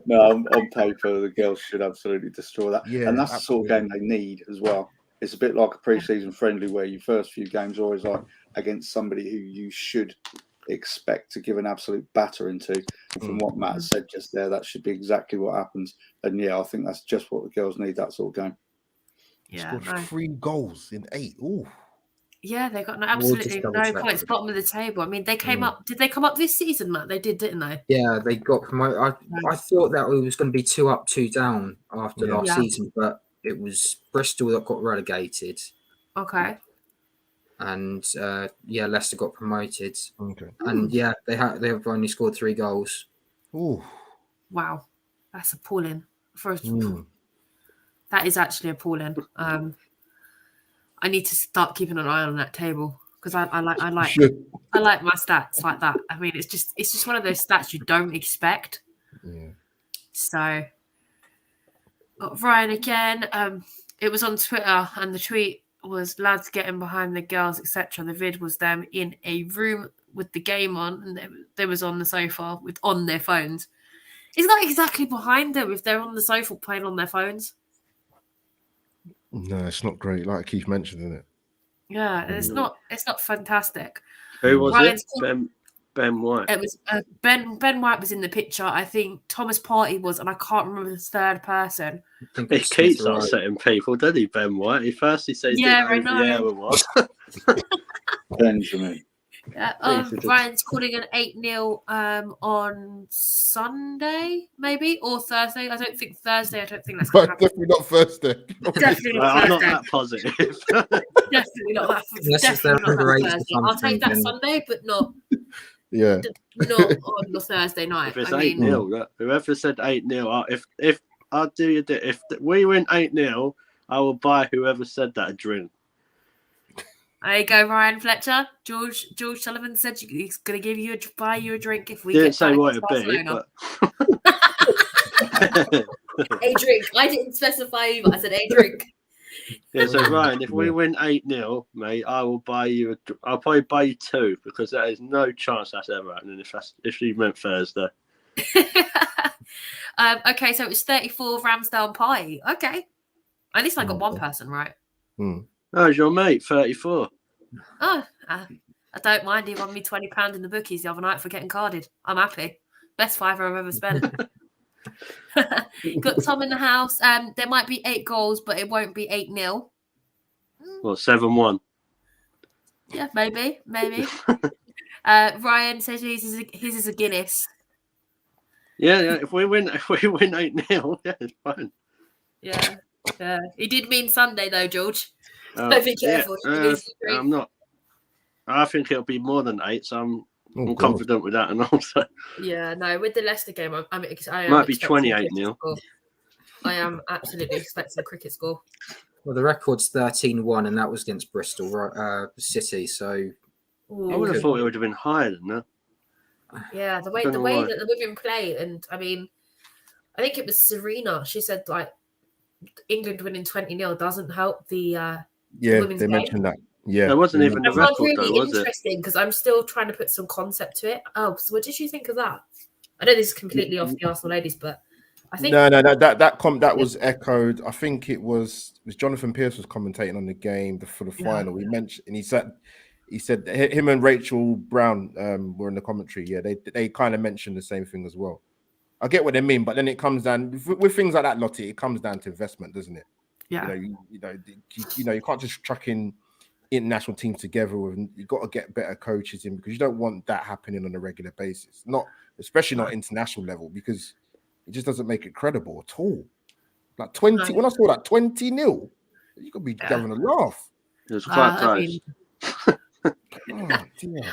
No, on paper, the girls should absolutely destroy that. Yeah, and that's the sort of game they need as well. It's a bit like a pre-season friendly where your first few games are always like against somebody who you should expect to give an absolute batter into. And from what Matt said just there, that should be exactly what happens. And yeah, I think that's just what the girls need, that sort of game. Yeah, scored 3 goals in 8. Ooh. Yeah, they got absolutely no points. Bottom of the table. I mean, they came up. Did they come up this season, Matt? They did, didn't they? Yeah, they got promoted. I thought that it was going to be 2 up, 2 down after last season, but it was Bristol that got relegated. Okay. And Leicester got promoted. Okay. And they have only scored 3 goals. Ooh. Wow, that's appalling. That is actually appalling. I need to start keeping an eye on that table because I like my stats like that. I mean, it's just one of those stats you don't expect. Yeah. So, got Ryan again. It was on Twitter, and the tweet was lads getting behind the girls, etc. The vid was them in a room with the game on, and they was on the sofa on their phones. It's not exactly behind them if they're on the sofa playing on their phones. No, it's not great, like Keith mentioned, isn't it? Yeah, it's not fantastic. Who was it? Ben White. It was Ben White was in the picture. I think Thomas Partey was, and I can't remember the third person. He keeps upsetting people, doesn't he, Ben White? He says I know. Benjamin. Ryan's calling an 8-0 on Sunday, maybe, or Thursday. I don't think Thursday. I don't think that's going to happen. Definitely not Thursday. Definitely not I'm Thursday. not that positive. Definitely not that. Definitely not that Thursday. I'll take that Sunday, but not. Yeah. Not on the Thursday night. If it's 8-0, whoever said 8-0, if I'll do you if we win 8-0, I will buy whoever said that a drink. There you go, Ryan Fletcher. George Sullivan said he's going to buy you a drink if we didn't say what it'd be, but a drink. I didn't specify either. I said a drink. Yeah, so Ryan, if we win 8-0, mate, I will buy you. I'll probably buy you 2 because there is no chance that's ever happening. If you meant Thursday. Okay, so it was 34 Ramsdale pie. Okay, at least I got one person right. Oh, it's your mate, 34. Oh, I don't mind. He won me £20 in the bookies the other night for getting carded. I'm happy. Best £5 I've ever spent. Got Tom in the house. There might be 8 goals, but it won't be 8-0. Well, 7-1. Yeah, maybe. Ryan says his is a Guinness. Yeah. If we win 8-0, yeah, it's fine. Yeah. He did mean Sunday though, George. So be careful. I'm not. I think it'll be more than 8, so I'm confident with that. And also, yeah, no, with the Leicester game, I might be 28-0. I am absolutely expecting a cricket score. Well, the record's 13-1, and that was against Bristol City. So I would have thought it would have been higher than that. Yeah, the way that the women play, and I mean, I think it was Serena. She said like England winning 20-0 doesn't help the Yeah, women's they game. mentioned that. Yeah, That wasn't even the That was record, really though, was it? interesting because I'm still trying to put some concept to it. Oh, so what did you think of that? I know this is completely off the Arsenal ladies, but I think that was echoed. I think it was Jonathan Pearce was commentating on the game for the final. He mentioned, and he said him and Rachel Brown were in the commentary. Yeah, they kind of mentioned the same thing as well. I get what they mean, but then it comes down with things like that, Lottie. It comes down to investment, doesn't it? Yeah. You can't just chuck in international teams together. You've got to get better coaches in because you don't want that happening on a regular basis. Especially not international level, because it just doesn't make it credible at all. Like 20, when I saw that 20-0, you could be having a laugh. It was quite close.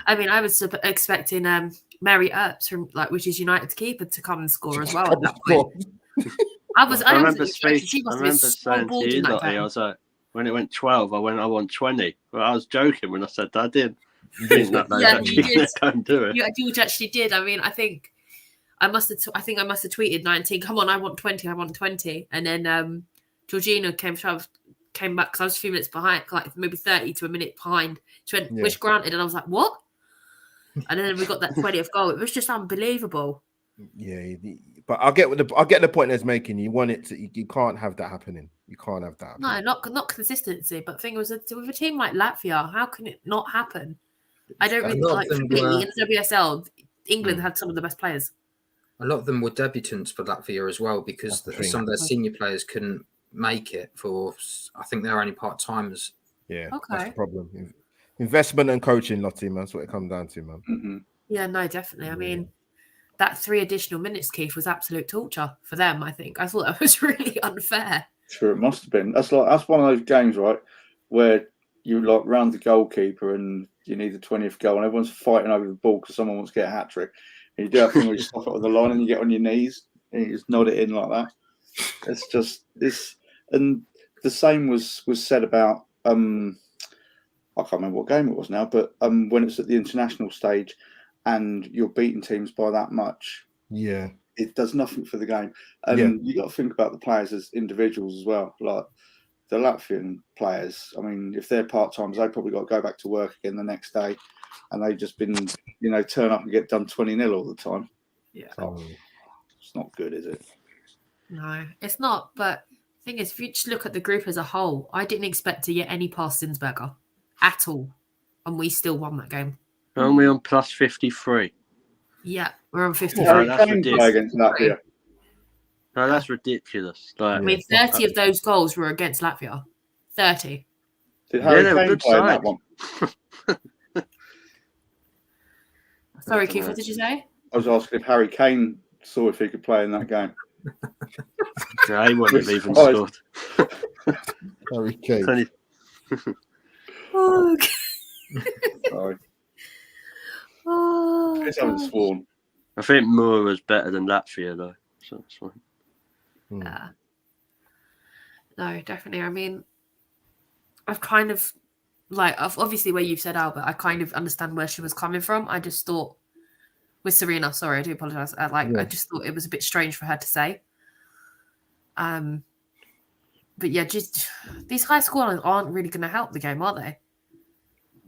I mean, I was expecting Mary Earps from which is United's keeper to come and score as well at that point. I remember saying to you, Lottie, I was like, when it went 12, I want 20. Well, I was joking when I said that. I did. You did. Don't do it. You actually did. I mean, I think I must have tweeted 19. Come on, I want 20. I want 20. And then Georgina came back because I was a few minutes behind, like maybe 30 to a minute behind. She went, which granted, and I was like, what? And then we got that 20th goal. It was just unbelievable. Yeah, but I get the point that's making. You want it to. You can't have that happening. You can't have that. No, not consistency. But the thing was, with a team like Latvia, how can it not happen? I don't really like completely in WSL. England had some of the best players. A lot of them were debutants for Latvia as well, because some of their senior players couldn't make it for. I think they're only part timers. Yeah, that's the problem. Investment and coaching, Lottie, man. That's what it comes down to, man. Mm-hmm. Yeah, no, definitely. I mean, that 3 additional minutes, Keith, was absolute torture for them. I think I thought that was really unfair. Sure, it must have been. That's one of those games, right, where you round the goalkeeper and you need the 20th goal, and everyone's fighting over the ball because someone wants to get a hat trick. And you do that thing where you stop it on the line and you get on your knees and you just nod it in like that. It's just this, and the same was said about I can't remember what game it was now, but when it's at the international stage and you're beating teams by that much, it does nothing for the game. And you got to think about the players as individuals as well. Like the Latvian players, I mean, if they're part-timers, they probably got to go back to work again the next day, and they've just been, turn up and get done 20-0 all the time. Yeah, it's not good, is it? No, it's not. But the thing is, if you just look at the group as a whole, I didn't expect to get any past Sinsberger at all, and we still won that game. Aren't we on plus 53? Yeah, we're on 53. No, that's ridiculous. No, that's ridiculous. I mean, 30 of those goals were against Latvia. 30. Did Harry Kane play in that one? Sorry, Keith, what did you say? I was asking if Harry Kane saw if he could play in that game. No, he wouldn't have even scored. Harry Kane. Oh, Sorry. Oh, I haven't sworn. I think Moore was better than Latvia, though. So that's fine. Yeah. No, definitely. I mean, I've kind of obviously where you've said Albert, I kind of understand where she was coming from. I just thought with Serena, sorry, I do apologize. I just thought it was a bit strange for her to say. But yeah, just these high scorers aren't really going to help the game, are they?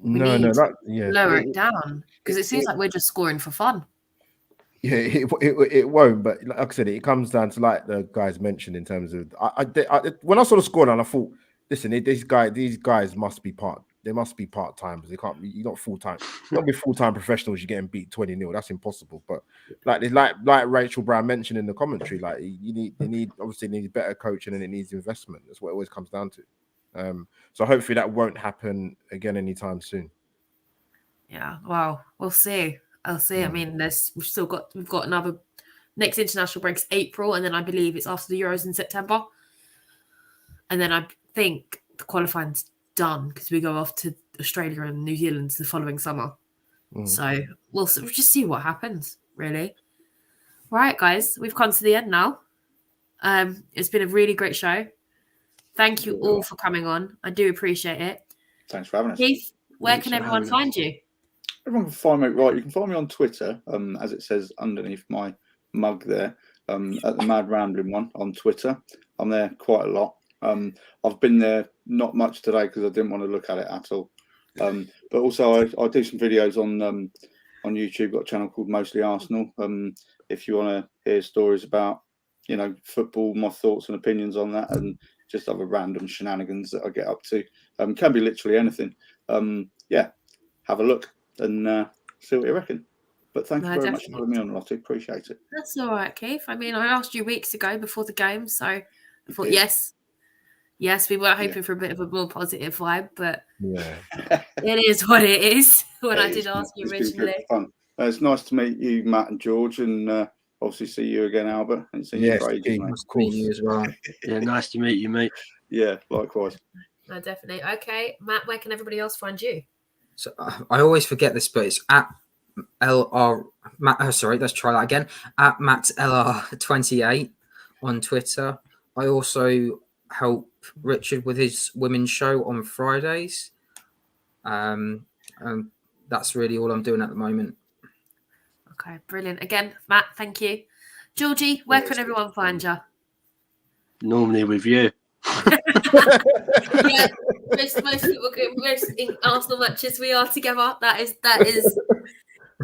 Lower it down because it seems like we're just scoring for fun. Yeah, it won't. But like I said, it comes down to like the guys mentioned in terms of when I saw the scoreline, I thought, listen, these guys must be part timers. They can't be. You're not full time. You don't be full time professionals. You're getting beat 20-0. That's impossible. But like Rachel Brown mentioned in the commentary, like they need better coaching and it needs investment. That's what it always comes down to. So hopefully that won't happen again anytime soon. Yeah. Well, we'll see. I'll see. I mean, we've got another next international break's April, and then I believe it's after the Euros in September. And then I think the qualifying's done because we go off to Australia and New Zealand the following summer. So we'll just see what happens, really. Right, guys, we've come to the end now. It's been a really great show. Thank you all for coming on. I do appreciate it. Thanks for having us. Keith, where can everyone find you? Everyone can find me, right? You can find me on Twitter, as it says underneath my mug there. at the Mad Rambling one on Twitter. I'm there quite a lot. I've been there not much today because I didn't want to look at it at all. But also I do some videos on YouTube. Got a channel called Mostly Arsenal. If you want to hear stories about, you know, football, my thoughts and opinions on that, and just other random shenanigans that I get up to. Can be literally anything. Yeah, have a look and see what you reckon. But thank you very much for having me on, Lottie. Appreciate it. That's all right, Keith. I mean, I asked you weeks ago before the game, so I thought, yes, we were hoping for a bit of a more positive vibe, but it is what it is. When I did ask you originally, fun. It's nice to meet you, Matt and George, and obviously see you again, Albert. And see you for ages, mate. Nice to meet you as well. Yeah, nice to meet you, mate. Yeah, likewise. No, definitely. Okay, Matt, where can everybody else find you? So I always forget this, but it's at LR. Sorry, let's try that again. At MattLR28 on Twitter. I also help Richard with his women's show on Fridays. And that's really all I'm doing at the moment. Okay, brilliant. Again, Matt, thank you. Georgie, where can everyone find you? Normally with you. Yeah, most in Arsenal matches we are together. That is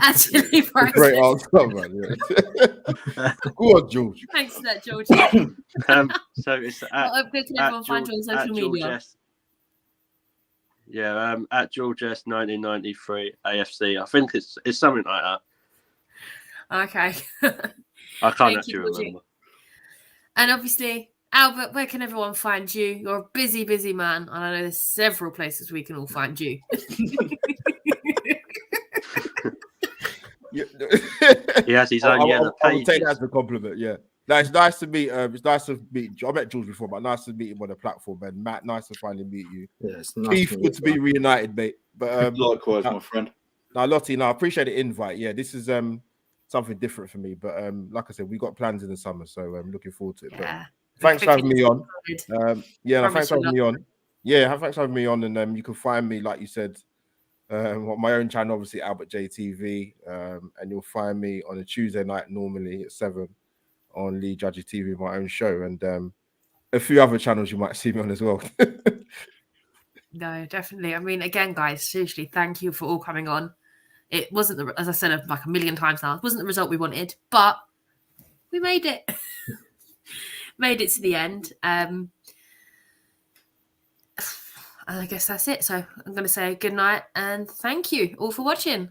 actually right. Great answer, man. Yeah. Go on, George. Thanks for that, Georgie. So it's at everyone find you on social media. Yeah, at Georges 1993 AFC. I think it's something like that. Okay. I can't actually remember. And obviously, Albert, where can everyone find you? You're a busy, busy man, and I know there's several places we can all find you. He has his own yellow pages. I will take that as a compliment. Yeah, it's nice to meet. It's nice to meet. I met George before, but nice to meet him on the platform. And Matt, nice to finally meet you. Yeah, it's nice. Keith, good to be reunited, mate. But likewise, my friend. Now, Lottie, I appreciate the invite. Yeah, this is something different for me. But like I said, we got plans in the summer, so I'm looking forward to it. Yeah. But thanks for having me on. Thanks for having me on. Yeah, thanks for having me on. And you can find me, like you said, on my own channel, obviously Albert JTV, and you'll find me on a Tuesday night normally at 7 on Lee Judge's TV, my own show, and a few other channels you might see me on as well. No, definitely. I mean, again, guys, seriously, thank you for all coming on. It wasn't, as I said like a million times now, it wasn't the result we wanted, but we made it. Made it to the end. And I guess that's it. So I'm going to say good night and thank you all for watching.